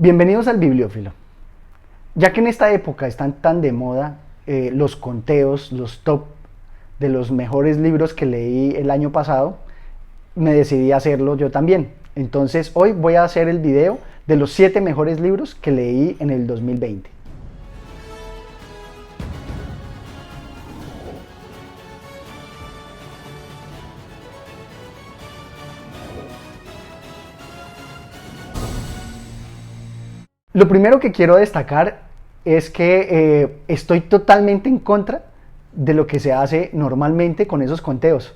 Bienvenidos al Bibliófilo. Ya que en esta época están tan de moda los conteos, los top de los mejores libros que leí el año pasado, me decidí a hacerlo yo también. Entonces hoy voy a hacer el video de los 7 mejores libros que leí en el 2020. Lo primero que quiero destacar es que estoy totalmente en contra de lo que se hace normalmente con esos conteos.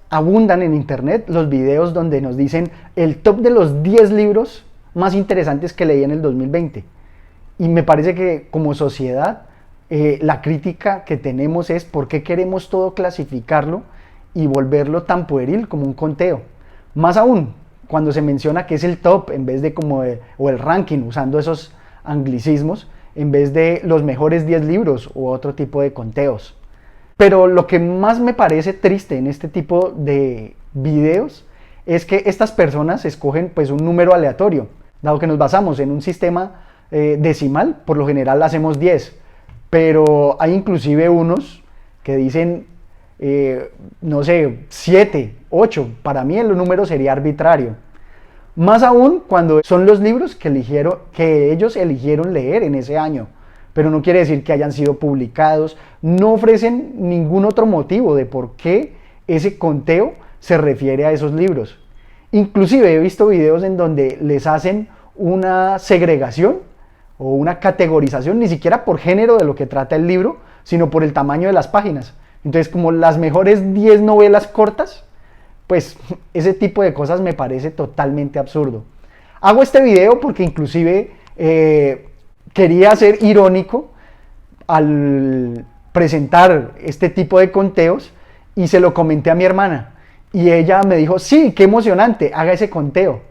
Abundan en internet los videos donde nos dicen el top de los 10 libros más interesantes que leí en el 2020. Y me parece que como sociedad la crítica que tenemos es por qué queremos todo clasificarlo y volverlo tan pueril como un conteo. Más aún, cuando se menciona que es el top en vez de o el ranking, usando esos anglicismos, en vez de los mejores 10 libros u otro tipo de conteos. Pero lo que más me parece triste en este tipo de videos es que estas personas escogen pues un número aleatorio. Dado que nos basamos en un sistema decimal, por lo general hacemos 10, pero hay inclusive unos que dicen no sé, 7, 8, para mí el número sería arbitrario. Más aún cuando son los libros que ellos eligieron leer en ese año, pero no quiere decir que hayan sido publicados, no ofrecen ningún otro motivo de por qué ese conteo se refiere a esos libros. Inclusive he visto videos en donde les hacen una segregación o una categorización, ni siquiera por género de lo que trata el libro, sino por el tamaño de las páginas. Entonces, como las mejores 10 novelas cortas, pues ese tipo de cosas me parece totalmente absurdo. Hago este video porque inclusive quería ser irónico al presentar este tipo de conteos y se lo comenté a mi hermana. Y ella me dijo, sí, qué emocionante, haga ese conteo.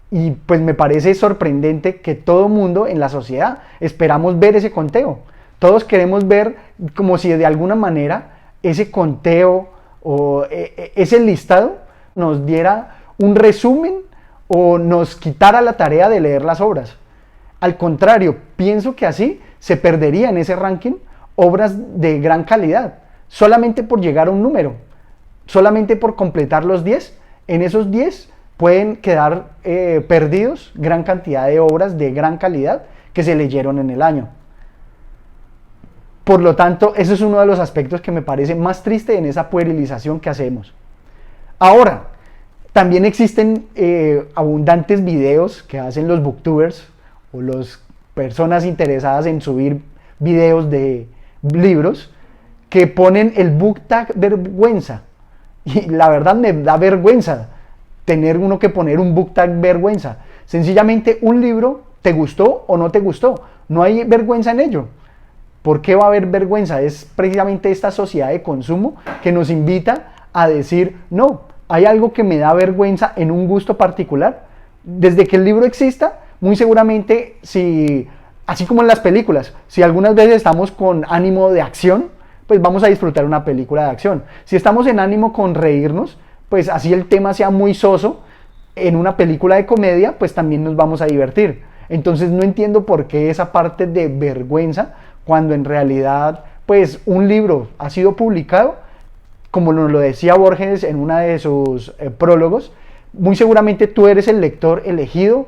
Y pues me parece sorprendente que todo mundo en la sociedad esperamos ver ese conteo. Todos queremos ver como si de alguna manera ese conteo o ese listado nos diera un resumen o nos quitara la tarea de leer las obras. Al contrario, pienso que así se perdería en ese ranking obras de gran calidad, solamente por llegar a un número, solamente por completar los 10. En esos 10 pueden quedar perdidos gran cantidad de obras de gran calidad que se leyeron en el año. Por lo tanto, eso es uno de los aspectos que me parece más triste en esa puerilización que hacemos. Ahora, también existen abundantes videos que hacen los booktubers o las personas interesadas en subir videos de libros que ponen el book tag vergüenza. Y la verdad me da vergüenza tener uno que poner un book tag vergüenza. Sencillamente un libro te gustó o no te gustó. No hay vergüenza en ello. ¿Por qué va a haber vergüenza? Es precisamente esta sociedad de consumo que nos invita a decir, no, hay algo que me da vergüenza en un gusto particular. Desde que el libro exista, muy seguramente, así como en las películas, si algunas veces estamos con ánimo de acción, pues vamos a disfrutar una película de acción. Si estamos en ánimo con reírnos, pues así el tema sea muy soso, en una película de comedia, pues también nos vamos a divertir. Entonces no entiendo por qué esa parte de vergüenza, cuando en realidad pues un libro ha sido publicado, como nos lo decía Borges en una de sus prólogos, muy seguramente tú eres el lector elegido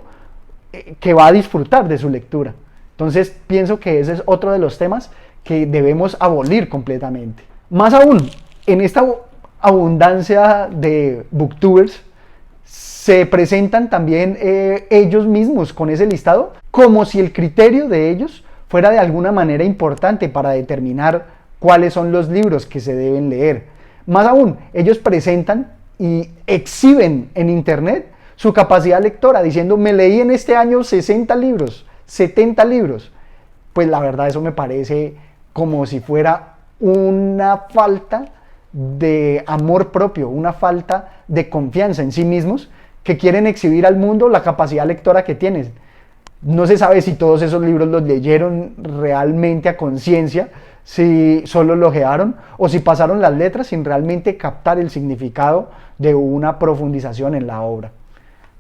que va a disfrutar de su lectura. Entonces pienso que ese es otro de los temas que debemos abolir completamente. Más aún, en esta abundancia de booktubers, se presentan también ellos mismos con ese listado, como si el criterio de ellos fuera de alguna manera importante para determinar cuáles son los libros que se deben leer. Más aún, ellos presentan y exhiben en internet su capacidad lectora, diciendo, me leí en este año 60 libros, 70 libros. Pues la verdad eso me parece como si fuera una falta de amor propio, una falta de confianza en sí mismos, que quieren exhibir al mundo la capacidad lectora que tienen. No se sabe si todos esos libros los leyeron realmente a conciencia, si solo lo ojearon o si pasaron las letras sin realmente captar el significado de una profundización en la obra.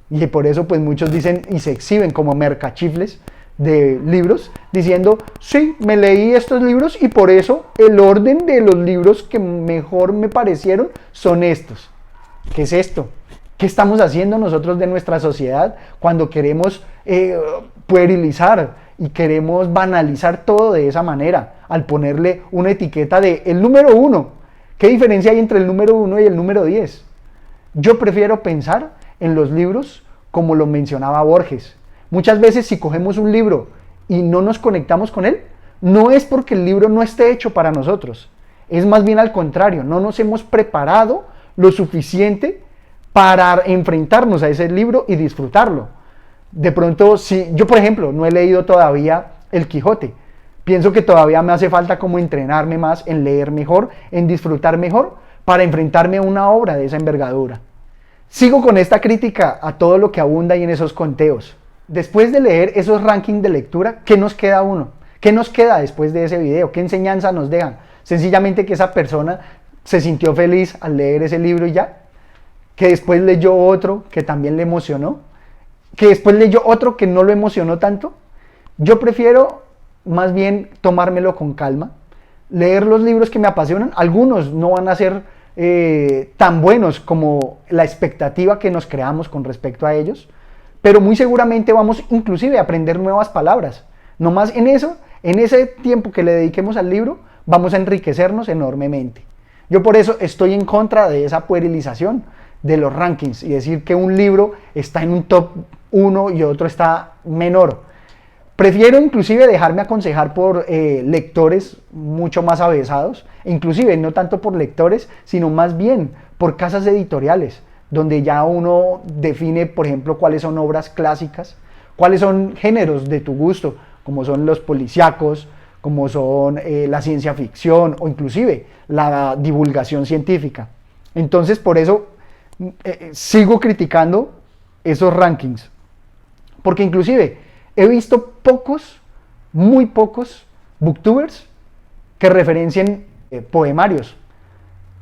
Y por eso pues muchos dicen y se exhiben como mercachifles de libros, diciendo, sí, me leí estos libros y por eso el orden de los libros que mejor me parecieron son estos. ¿Qué es esto? ¿Qué estamos haciendo nosotros de nuestra sociedad cuando queremos puerilizar y queremos banalizar todo de esa manera, al ponerle una etiqueta de el número 1? ¿Qué diferencia hay entre el número 1 y el número 10? Yo prefiero pensar en los libros como lo mencionaba Borges. Muchas veces si cogemos un libro y no nos conectamos con él, no es porque el libro no esté hecho para nosotros, es más bien al contrario, no nos hemos preparado lo suficiente para enfrentarnos a ese libro y disfrutarlo. De pronto, si yo por ejemplo no he leído todavía El Quijote, pienso que todavía me hace falta como entrenarme más en leer mejor, en disfrutar mejor, para enfrentarme a una obra de esa envergadura. Sigo con esta crítica a todo lo que abunda ahí en esos conteos. Después de leer esos rankings de lectura, ¿qué nos queda uno? ¿Qué nos queda después de ese video? ¿Qué enseñanza nos dejan? Sencillamente que esa persona se sintió feliz al leer ese libro y ya. Que después leyó otro que también le emocionó. Que después leyó otro que no lo emocionó tanto. Yo prefiero más bien tomármelo con calma. Leer los libros que me apasionan. Algunos no van a ser tan buenos como la expectativa que nos creamos con respecto a ellos. Pero muy seguramente vamos inclusive a aprender nuevas palabras. Nomás en eso, en ese tiempo que le dediquemos al libro, vamos a enriquecernos enormemente. Yo por eso estoy en contra de esa puerilización de los rankings y decir que un libro está en un top 1 y otro está menor. Prefiero inclusive dejarme aconsejar por lectores mucho más avesados, inclusive no tanto por lectores, sino más bien por casas editoriales, donde ya uno define, por ejemplo, cuáles son obras clásicas, cuáles son géneros de tu gusto, como son los policíacos, como son la ciencia ficción o inclusive la divulgación científica. Entonces, por eso sigo criticando esos rankings, porque inclusive he visto pocos, muy pocos booktubers que referencien poemarios.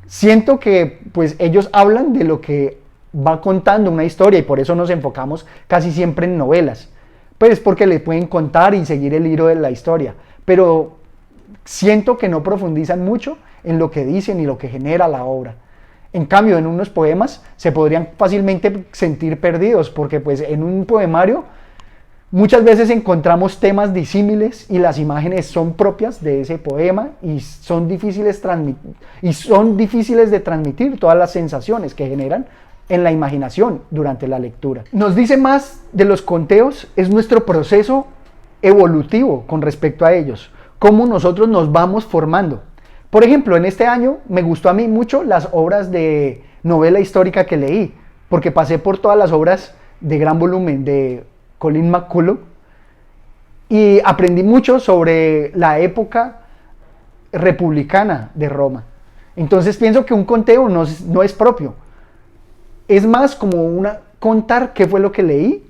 Siento que pues ellos hablan de lo que va contando una historia y por eso nos enfocamos casi siempre en novelas. Pues porque le pueden contar y seguir el hilo de la historia, pero siento que no profundizan mucho en lo que dicen y lo que genera la obra. En cambio, en unos poemas se podrían fácilmente sentir perdidos, porque pues en un poemario muchas veces encontramos temas disímiles y las imágenes son propias de ese poema y son difíciles de transmitir todas las sensaciones que generan en la imaginación durante la lectura. Nos dice más de los conteos, es nuestro proceso evolutivo con respecto a ellos, cómo nosotros nos vamos formando. Por ejemplo, en este año me gustó a mí mucho las obras de novela histórica que leí, porque pasé por todas las obras de gran volumen de Colin McCullough y aprendí mucho sobre la época republicana de Roma. Entonces pienso que un conteo no es propio, es más como contar qué fue lo que leí,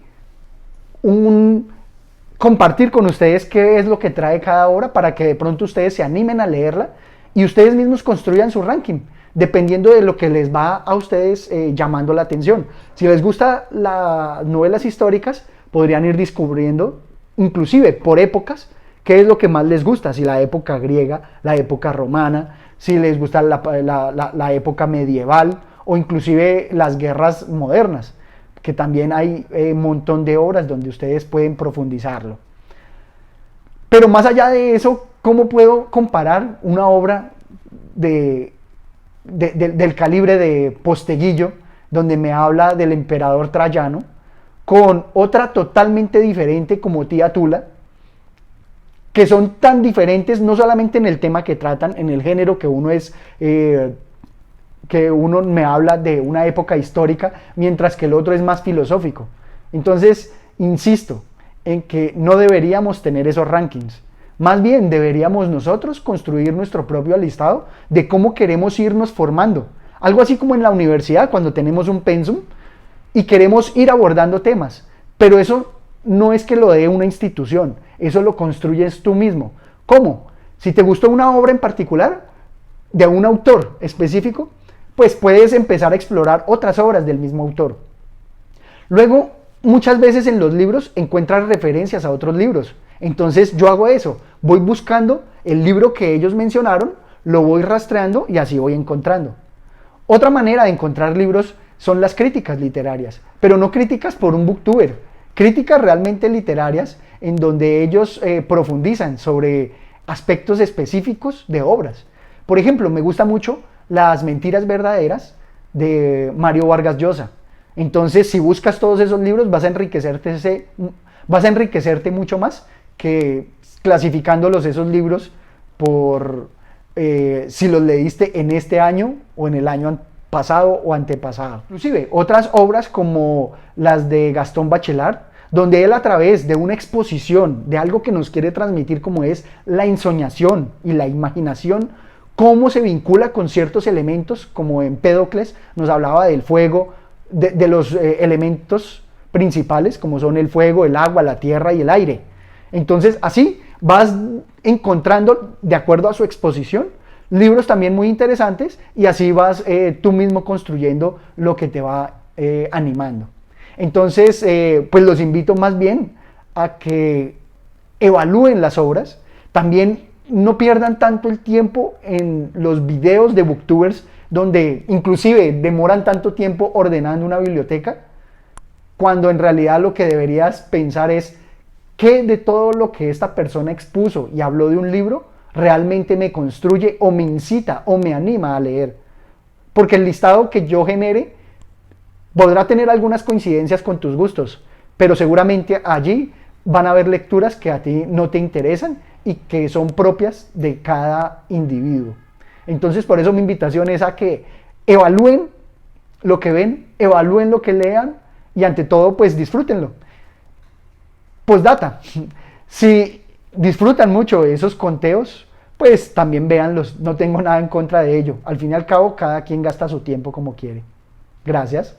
compartir con ustedes qué es lo que trae cada obra para que de pronto ustedes se animen a leerla y ustedes mismos construyan su ranking, dependiendo de lo que les va a ustedes llamando la atención. Si les gustan las novelas históricas, podrían ir descubriendo, inclusive por épocas, qué es lo que más les gusta, si la época griega, la época romana, si les gusta la época medieval o inclusive las guerras modernas, que también hay un montón de obras donde ustedes pueden profundizarlo. Pero más allá de eso, ¿cómo puedo comparar una obra del calibre de Posteguillo, donde me habla del emperador Trajano, con otra totalmente diferente como Tía Tula, que son tan diferentes no solamente en el tema que tratan, en el género que uno me habla de una época histórica, mientras que el otro es más filosófico? Entonces, insisto en que no deberíamos tener esos rankings. Más bien deberíamos nosotros construir nuestro propio listado de cómo queremos irnos formando. Algo así como en la universidad, cuando tenemos un pensum y queremos ir abordando temas. Pero eso no es que lo dé una institución, eso lo construyes tú mismo. ¿Cómo? Si te gustó una obra en particular, de un autor específico, pues puedes empezar a explorar otras obras del mismo autor. Luego, muchas veces en los libros encuentras referencias a otros libros. Entonces yo hago eso, voy buscando el libro que ellos mencionaron, lo voy rastreando y así voy encontrando. Otra manera de encontrar libros son las críticas literarias, pero no críticas por un booktuber, críticas realmente literarias en donde ellos profundizan sobre aspectos específicos de obras. Por ejemplo, me gusta mucho Las mentiras verdaderas de Mario Vargas Llosa. Entonces, si buscas todos esos libros, vas a enriquecerte mucho más que clasificándolos esos libros por si los leíste en este año o en el año pasado o antepasado. Inclusive otras obras como las de Gastón Bachelard, donde él a través de una exposición de algo que nos quiere transmitir como es la ensoñación y la imaginación, cómo se vincula con ciertos elementos, como en Empédocles nos hablaba del fuego, de los elementos principales como son el fuego, el agua, la tierra y el aire. Entonces así vas encontrando, de acuerdo a su exposición, libros también muy interesantes y así vas tú mismo construyendo lo que te va animando. Entonces, pues los invito más bien a que evalúen las obras, también no pierdan tanto el tiempo en los videos de booktubers donde inclusive demoran tanto tiempo ordenando una biblioteca, cuando en realidad lo que deberías pensar es qué de todo lo que esta persona expuso y habló de un libro realmente me construye o me incita o me anima a leer. Porque el listado que yo genere podrá tener algunas coincidencias con tus gustos, pero seguramente allí van a haber lecturas que a ti no te interesan y que son propias de cada individuo. Entonces, por eso mi invitación es a que evalúen lo que ven, evalúen lo que lean y ante todo, pues disfrútenlo. Postdata, si disfrutan mucho esos conteos, pues también véanlos, no tengo nada en contra de ello. Al fin y al cabo, cada quien gasta su tiempo como quiere. Gracias.